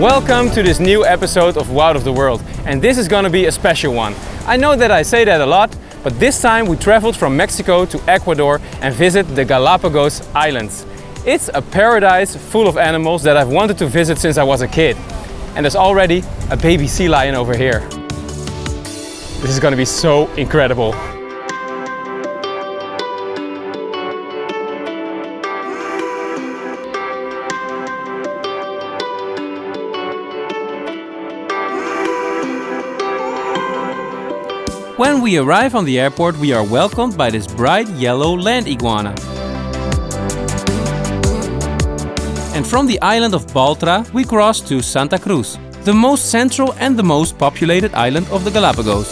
Welcome to this new episode of Wild of the World, and this is gonna be a special one. I know that I say that a lot, but this time we traveled from Mexico to Ecuador and visit the Galapagos Islands. It's a paradise full of animals that I've wanted to visit since I was a kid. And there's already a baby sea lion over here. This is gonna be so incredible. When we arrive on the airport, we are welcomed by this bright yellow land iguana. And from the island of Baltra, we cross to Santa Cruz, the most central and the most populated island of the Galapagos.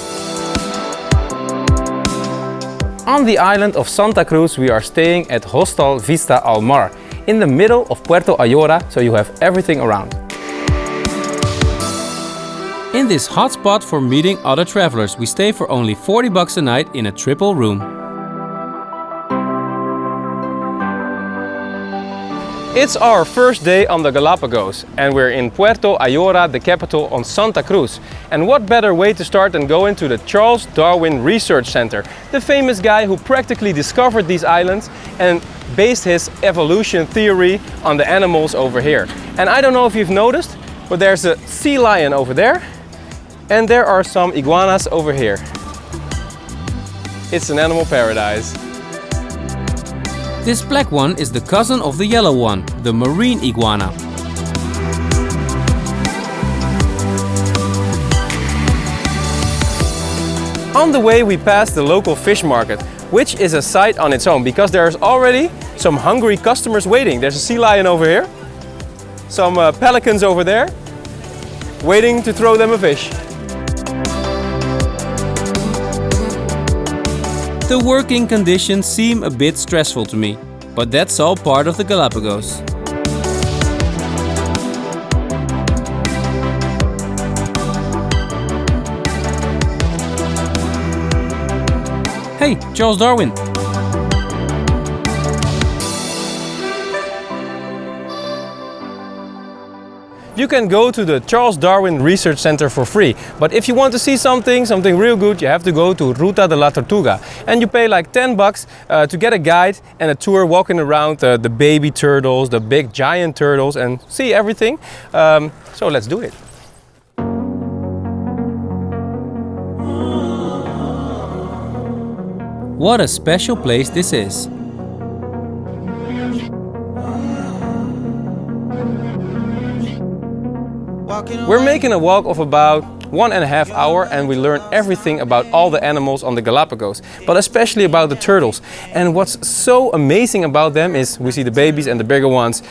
On the island of Santa Cruz, we are staying at Hostal Vista Al Mar, in the middle of Puerto Ayora, so you have everything around. In this hotspot for meeting other travelers, we stay for only $40 a night in a triple room. It's our first day on the Galapagos and we're in Puerto Ayora, the capital, on Santa Cruz. And what better way to start than going to the Charles Darwin Research Center, the famous guy who practically discovered these islands and based his evolution theory on the animals over here. And I don't know if you've noticed, but there's a sea lion over there. And there are some iguanas over here. It's an animal paradise. This black one is the cousin of the yellow one, the marine iguana. On the way we passed the local fish market, which is a sight on its own because there's already some hungry customers waiting. There's a sea lion over here, some pelicans over there, waiting to throw them a fish. The working conditions seem a bit stressful to me, but that's all part of the Galapagos. Hey, Charles Darwin! You can go to the Charles Darwin Research Center for free, but if you want to see something real good, you have to go to Ruta de la Tortuga. And you pay like $10 to get a guide and a tour walking around the baby turtles, the big giant turtles, and see everything. So let's do it. What a special place this is. We're making a walk of about 1.5 hours and we learn everything about all the animals on the Galapagos, but especially about the turtles. And what's so amazing about them is we see the babies and the bigger ones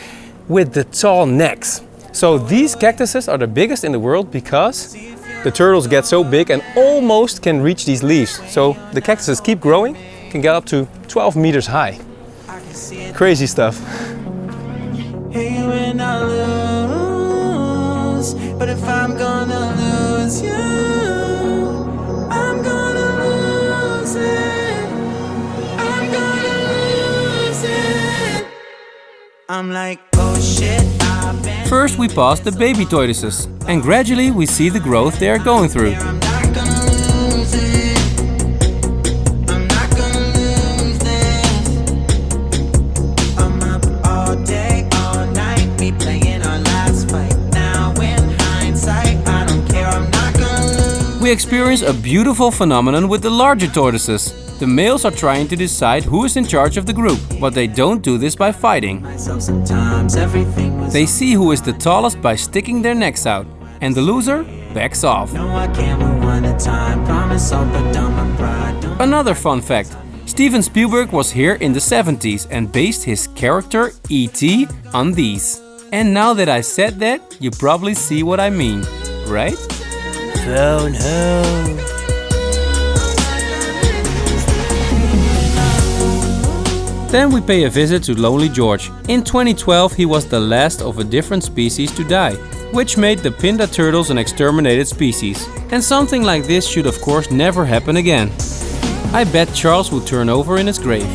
with the tall necks. So these cactuses are the biggest in the world because the turtles get so big and almost can reach these leaves. So the cactuses keep growing, can get up to 12 meters high. Crazy stuff. But if I'm gonna lose you, I'm gonna lose it. I'm gonna lose it. I'm like, oh shit. First we pass the baby tortoises, and gradually we see the growth they are going through. We experience a beautiful phenomenon with the larger tortoises. The males are trying to decide who is in charge of the group, but they don't do this by fighting. They see who is the tallest by sticking their necks out, and the loser backs off. Another fun fact, Steven Spielberg was here in the 70s and based his character E.T. on these. And now that I said that, you probably see what I mean, right? Phone home. Then we pay a visit to Lonely George. In 2012 he was the last of a different species to die, which made the Pinda turtles an exterminated species. And something like this should of course never happen again. I bet Charles will turn over in his grave.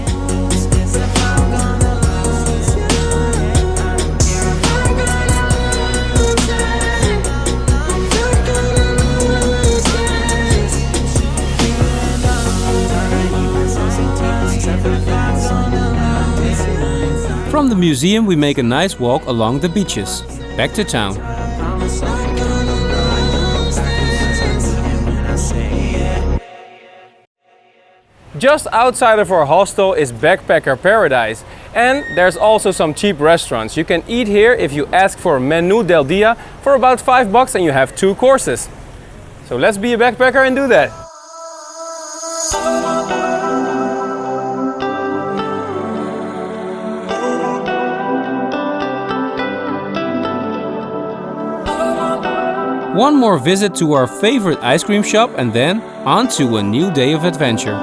museum we make a nice walk along the beaches. Back to town. Just outside of our hostel is Backpacker Paradise, and there's also some cheap restaurants. You can eat here if you ask for Menu del Dia for about $5 and you have 2 courses. So let's be a backpacker and do that. One more visit to our favorite ice cream shop and then on to a new day of adventure.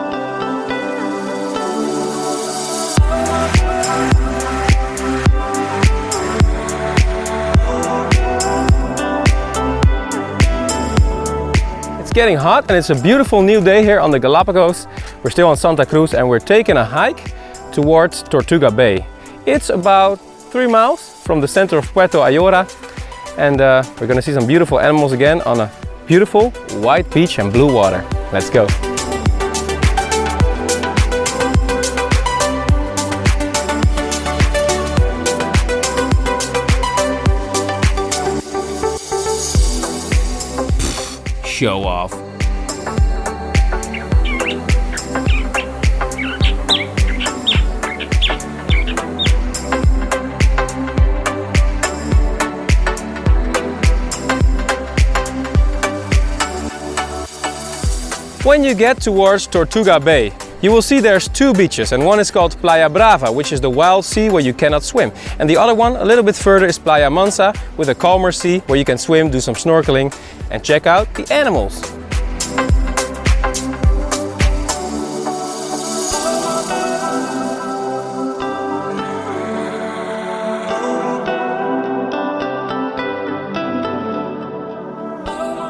It's getting hot and it's a beautiful new day here on the Galapagos. We're still on Santa Cruz and we're taking a hike towards Tortuga Bay. It's about 3 miles from the center of Puerto Ayora. And we're gonna see some beautiful animals again on a beautiful white beach and blue water. Let's go. Show off. When you get towards Tortuga Bay, you will see there's 2 beaches, and one is called Playa Brava, which is the wild sea where you cannot swim. And the other one, a little bit further, is Playa Mansa, with a calmer sea where you can swim, do some snorkeling, and check out the animals.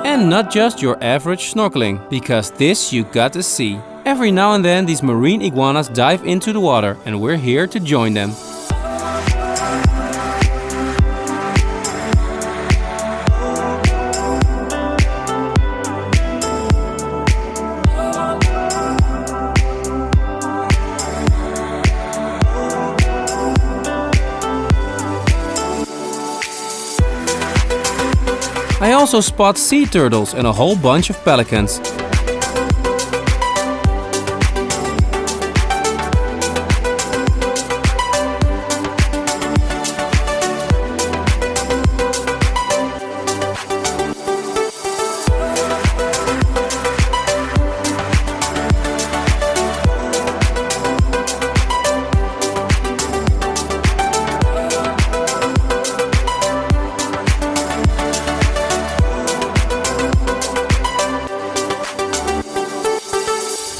And not just your average snorkeling, because this you got to see. Every now and then these marine iguanas dive into the water and we're here to join them. I also spot sea turtles and a whole bunch of pelicans.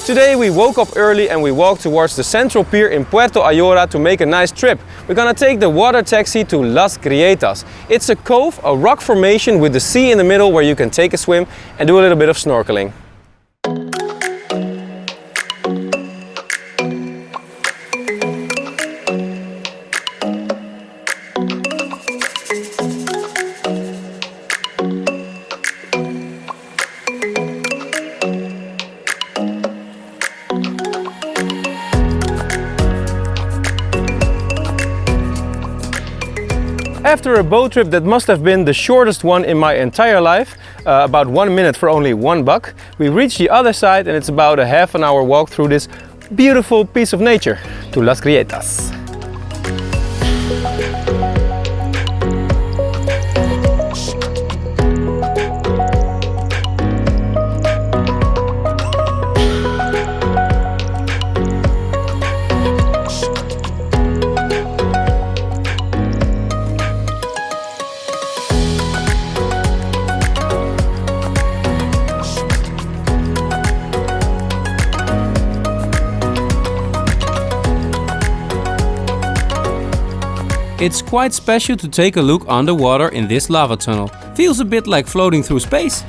Today we woke up early and we walked towards the central pier in Puerto Ayora to make a nice trip. We're gonna take the water taxi to Las Grietas. It's a cove, a rock formation with the sea in the middle where you can take a swim and do a little bit of snorkeling. After a boat trip that must have been the shortest one in my entire life, about 1 minute for only $1, we reached the other side and it's about a half an hour walk through this beautiful piece of nature to Las Grietas. It's quite special to take a look underwater in this lava tunnel. Feels a bit like floating through space.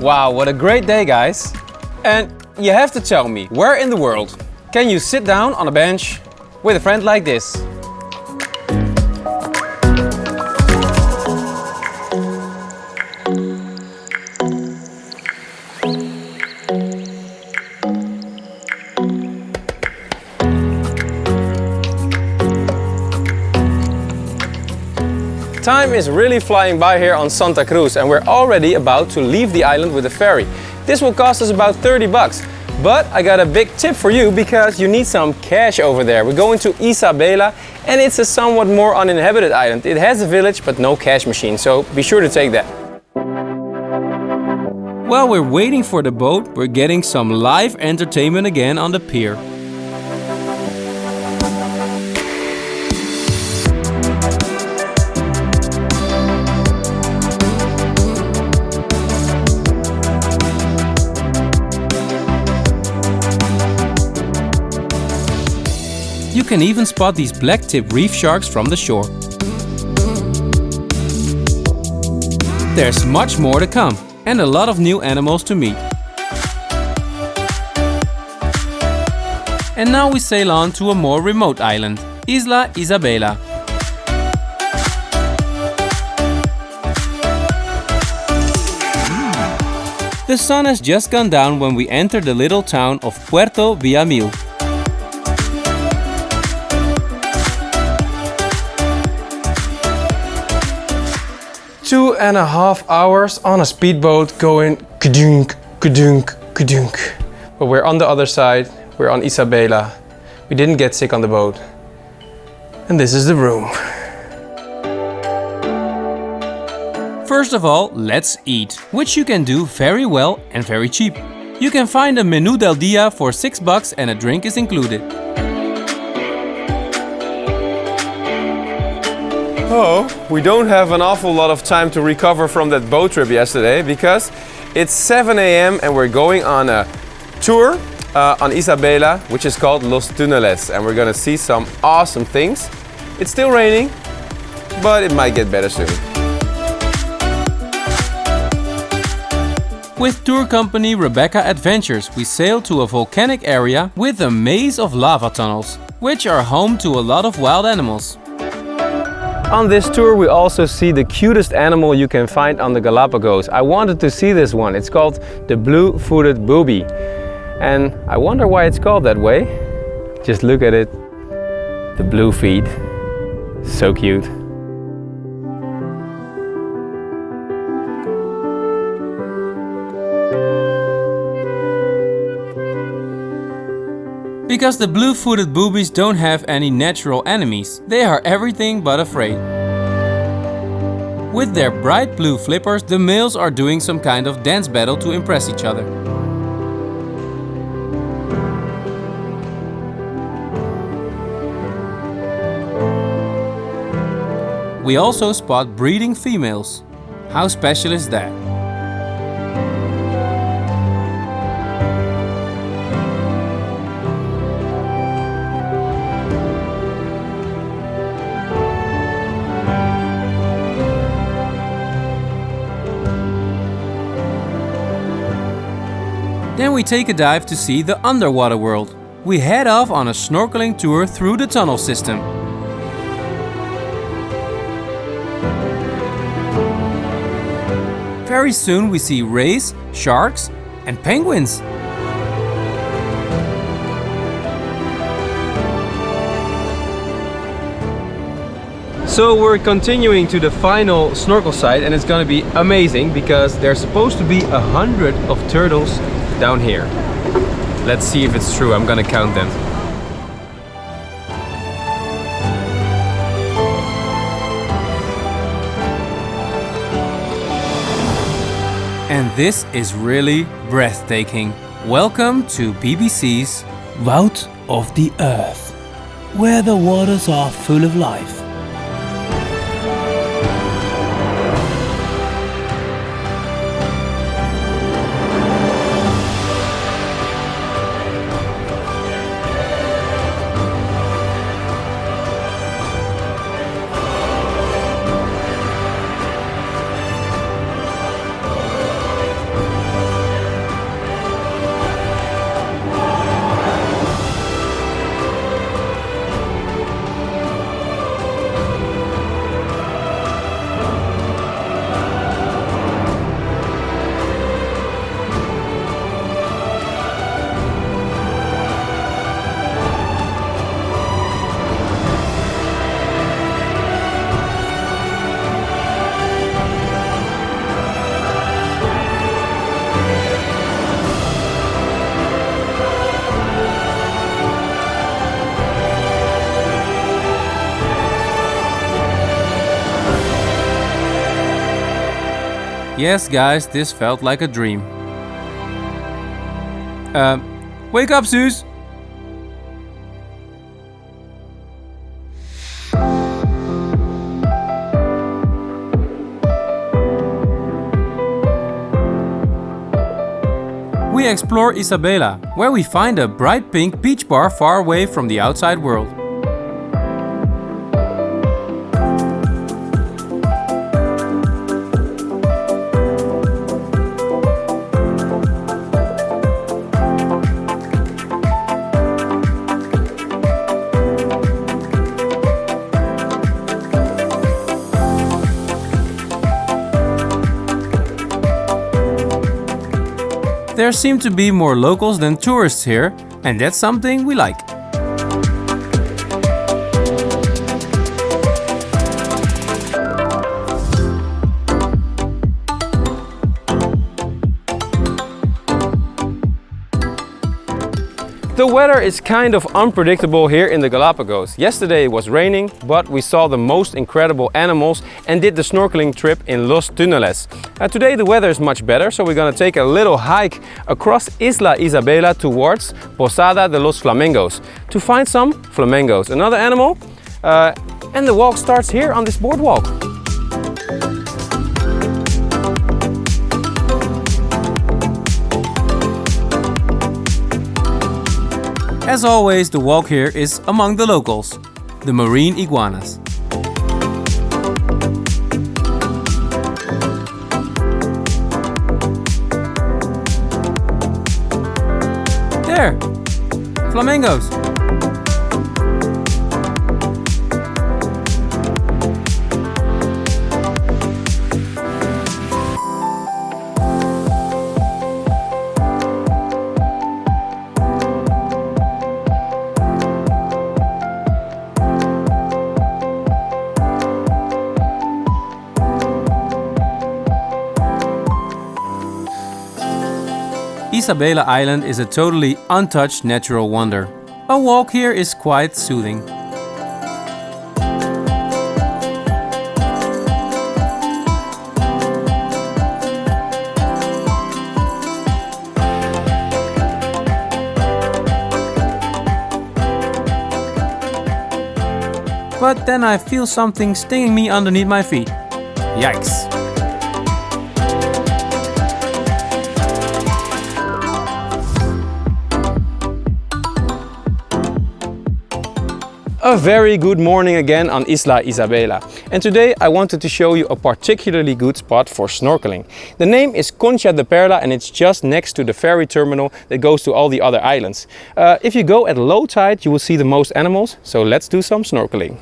Wow, what a great day, guys. And you have to tell me, where in the world can you sit down on a bench with a friend like this? Time is really flying by here on Santa Cruz, and we're already about to leave the island with a ferry. This will cost us about 30 bucks. But I got a big tip for you, because you need some cash over there. We're going to Isabela, and it's a somewhat more uninhabited island. It has a village but no cash machine, so be sure to take that. While we're waiting for the boat, we're getting some live entertainment again on the pier. You can even spot these black-tip reef sharks from the shore. There's much more to come, and a lot of new animals to meet. And now we sail on to a more remote island, Isla Isabela. The sun has just gone down when we enter the little town of Puerto Ayora. 2.5 hours on a speedboat going kadunk, kadunk, kadunk. But we're on the other side, we're on Isabela. We didn't get sick on the boat. And this is the room. First of all, let's eat, which you can do very well and very cheap. You can find a menu del dia for 6 bucks and a drink is included. Oh, we don't have an awful lot of time to recover from that boat trip yesterday, because it's 7 a.m. and we're going on a tour on Isabela, which is called Los Túneles, and we're gonna see some awesome things. It's still raining, but it might get better soon. With tour company Rebecca Adventures, we sail to a volcanic area with a maze of lava tunnels, which are home to a lot of wild animals. On this tour we also see the cutest animal you can find on the Galapagos. I wanted to see this one. It's called the blue-footed boobie. And I wonder why it's called that way. Just look at it. The blue feet. So cute. Because the blue-footed boobies don't have any natural enemies, they are everything but afraid. With their bright blue flippers, the males are doing some kind of dance battle to impress each other. We also spot breeding females. How special is that? Then we take a dive to see the underwater world. We head off on a snorkeling tour through the tunnel system. Very soon we see rays, sharks and penguins. So we're continuing to the final snorkel site, and it's gonna be amazing because there's supposed to be 100 of turtles down here. Let's see if it's true. I'm gonna count them. And this is really breathtaking. Welcome to BBC's Out of the Earth, where the waters are full of life. Yes, guys, this felt like a dream. Wake up, Suze! We explore Isabela, where we find a bright pink beach bar far away from the outside world. There seem to be more locals than tourists here, and that's something we like. The weather is kind of unpredictable here in the Galapagos. Yesterday it was raining, but we saw the most incredible animals and did the snorkeling trip in Los Túneles. Today the weather is much better, so we're gonna take a little hike across Isla Isabela towards Posada de los Flamingos to find some flamingos, another animal. And the walk starts here on this boardwalk. As always, the walk here is among the locals, the marine iguanas. There! Flamingos! Isabela Island is a totally untouched natural wonder. A walk here is quite soothing. But then I feel something stinging me underneath my feet. Yikes! A very good morning again on Isla Isabela, and today I wanted to show you a particularly good spot for snorkeling. The name is Concha de Perla and it's just next to the ferry terminal that goes to all the other islands. If you go at low tide you will see the most animals, so let's do some snorkeling.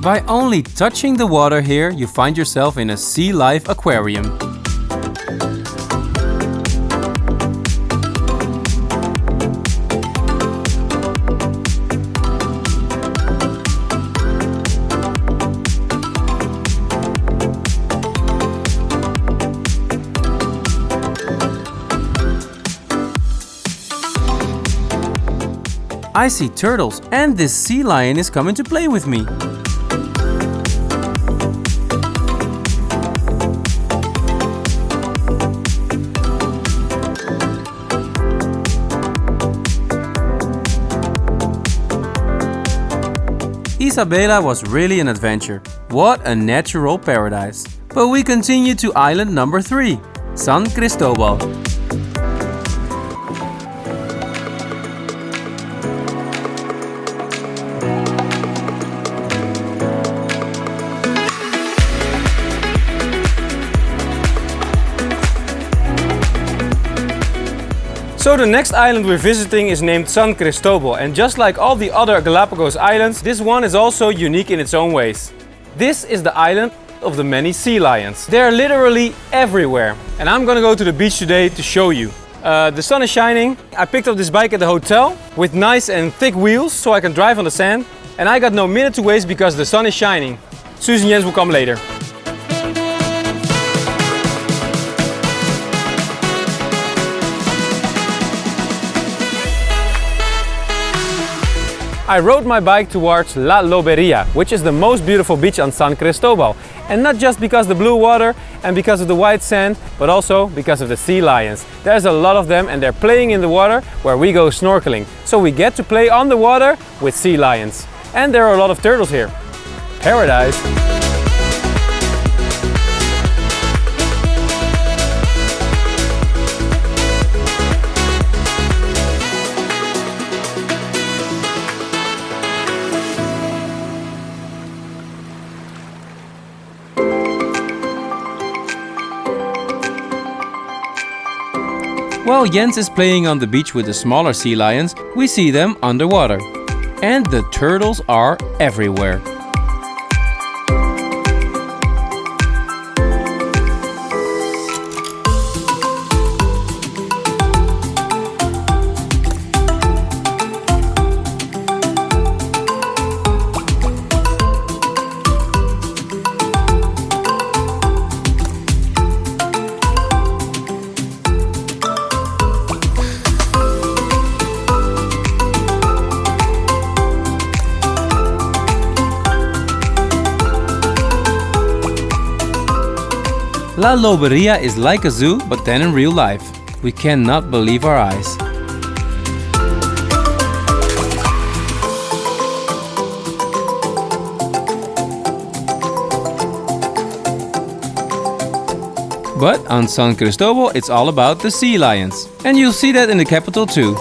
By only touching the water here, you find yourself in a sea life aquarium. I see turtles, and this sea lion is coming to play with me. Isabela was really an adventure. What a natural paradise. But we continue to island number 3, San Cristobal. So the next island we're visiting is named San Cristobal, and just like all the other Galapagos islands, this one is also unique in its own ways. This is the island of the many sea lions. They're literally everywhere, and I'm gonna go to the beach today to show you. The sun is shining. I picked up this bike at the hotel with nice and thick wheels so I can drive on the sand, and I got no minute to waste because the sun is shining. Suze and Jens will come later. I rode my bike towards La Loberia, which is the most beautiful beach on San Cristobal. And not just because of the blue water and because of the white sand, but also because of the sea lions. There's a lot of them and they're playing in the water where we go snorkeling. So we get to play on the water with sea lions. And there are a lot of turtles here. Paradise! While Jens is playing on the beach with the smaller sea lions, we see them underwater. And the turtles are everywhere. La Loberia is like a zoo, but then in real life. We cannot believe our eyes. But on San Cristobal it's all about the sea lions. And you'll see that in the capital too.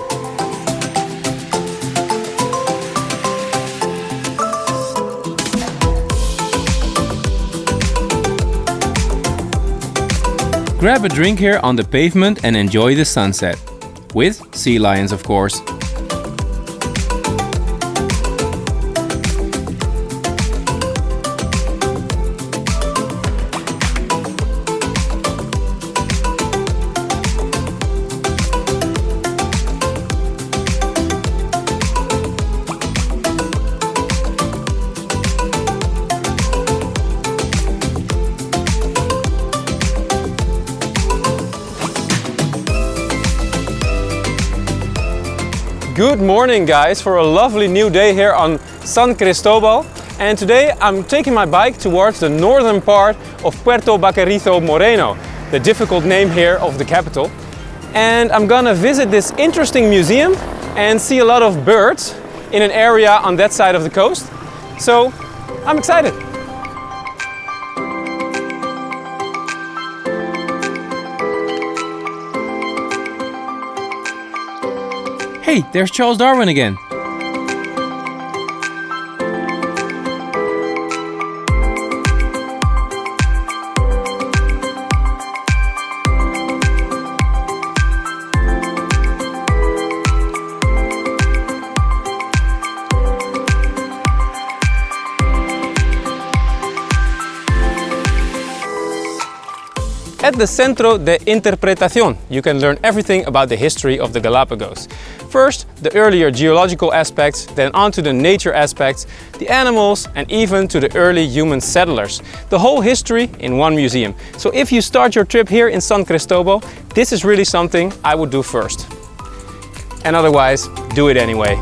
Grab a drink here on the pavement and enjoy the sunset. With sea lions, of course. Good morning guys, for a lovely new day here on San Cristobal. And today I'm taking my bike towards the northern part of Puerto Baquerizo Moreno, the difficult name here of the capital. And I'm gonna visit this interesting museum and see a lot of birds in an area on that side of the coast. So I'm excited. Hey, there's Charles Darwin again. At the Centro de Interpretación, you can learn everything about the history of the Galapagos. First, the earlier geological aspects, then on to the nature aspects, the animals, and even to the early human settlers. The whole history in one museum. So if you start your trip here in San Cristobal, this is really something I would do first. And otherwise, do it anyway.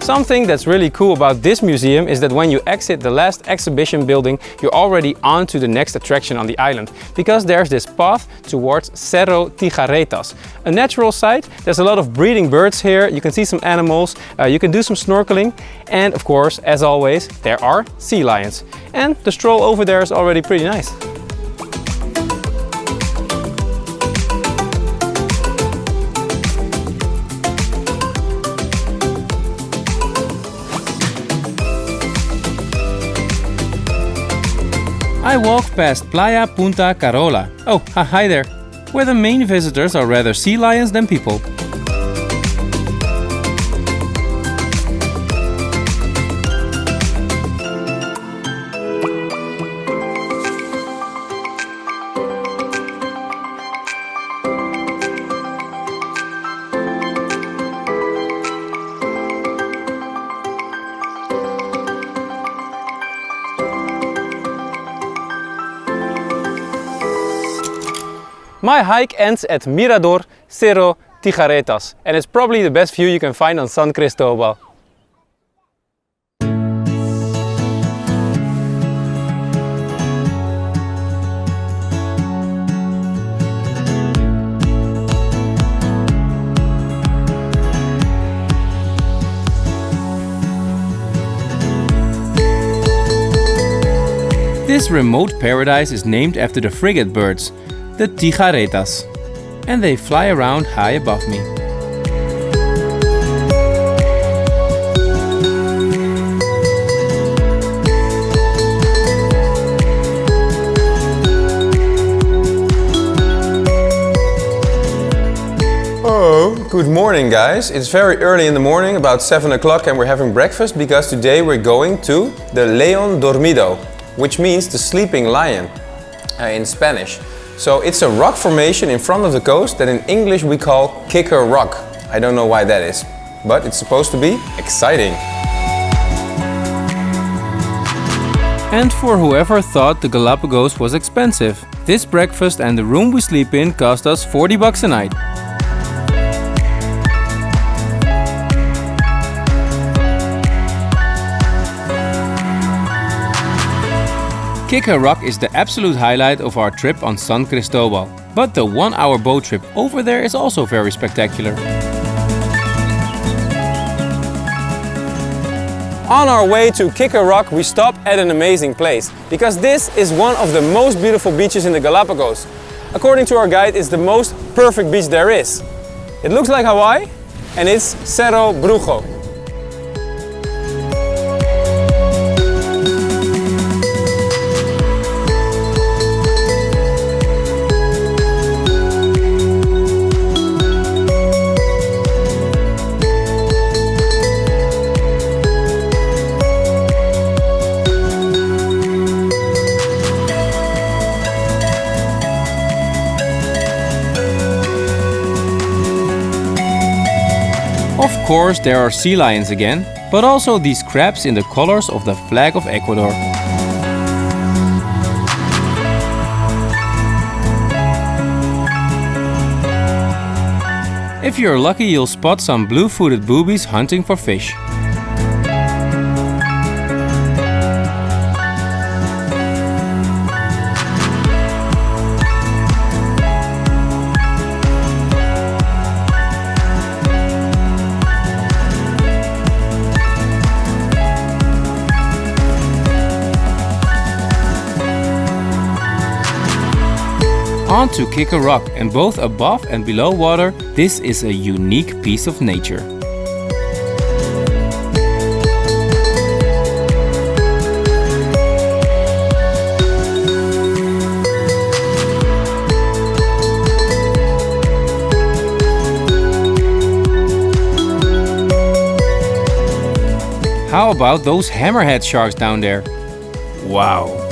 Something that's really cool about this museum is that when you exit the last exhibition building, you're already on to the next attraction on the island, because there's this path towards Cerro Tijeretas, a natural site. There's a lot of breeding birds here, you can see some animals, you can do some snorkeling, and of course, as always, there are sea lions. And the stroll over there is already pretty nice. I walk past Playa Punta Carola. Oh, hi there. Where the main visitors are rather sea lions than people. My hike ends at Mirador Cerro Tijeretas, and it's probably the best view you can find on San Cristobal. This remote paradise is named after the frigate birds, the Tijeretas, and they fly around high above me. Oh, good morning guys. It's very early in the morning, about 7 o'clock, and we're having breakfast because today we're going to the León Dormido, which means the sleeping lion in Spanish. So it's a rock formation in front of the coast that in English we call Kicker Rock. I don't know why that is, but it's supposed to be exciting. And for whoever thought the Galapagos was expensive, this breakfast and the room we sleep in cost us $40 a night. Kicker Rock is the absolute highlight of our trip on San Cristobal, but the 1-hour boat trip over there is also very spectacular. On our way to Kicker Rock, we stop at an amazing place, because this is one of the most beautiful beaches in the Galapagos. According to our guide, it's the most perfect beach there is. It looks like Hawaii, and it's Cerro Brujo. Of course, there are sea lions again, but also these crabs in the colors of the flag of Ecuador. If you're lucky, you'll spot some blue-footed boobies hunting for fish. On to Kicker Rock, and both above and below water, this is a unique piece of nature. How about those hammerhead sharks down there? Wow!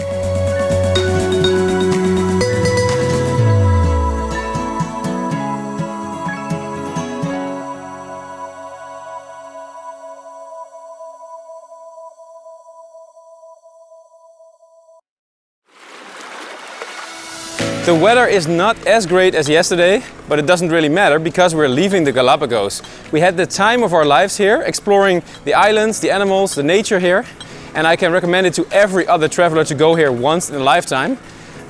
The weather is not as great as yesterday, but it doesn't really matter because we're leaving the Galapagos. We had the time of our lives here, exploring the islands, the animals, the nature here, and I can recommend it to every other traveler to go here once in a lifetime.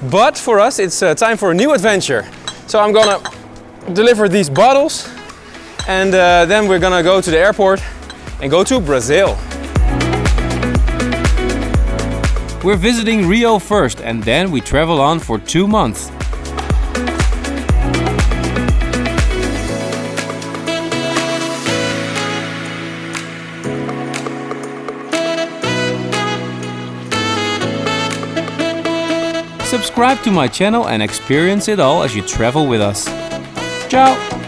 But for us, it's time for a new adventure. So I'm gonna deliver these bottles, and then we're gonna go to the airport and go to Brazil. We're visiting Rio first, and then we travel on for 2 months. Subscribe to my channel and experience it all as you travel with us. Ciao!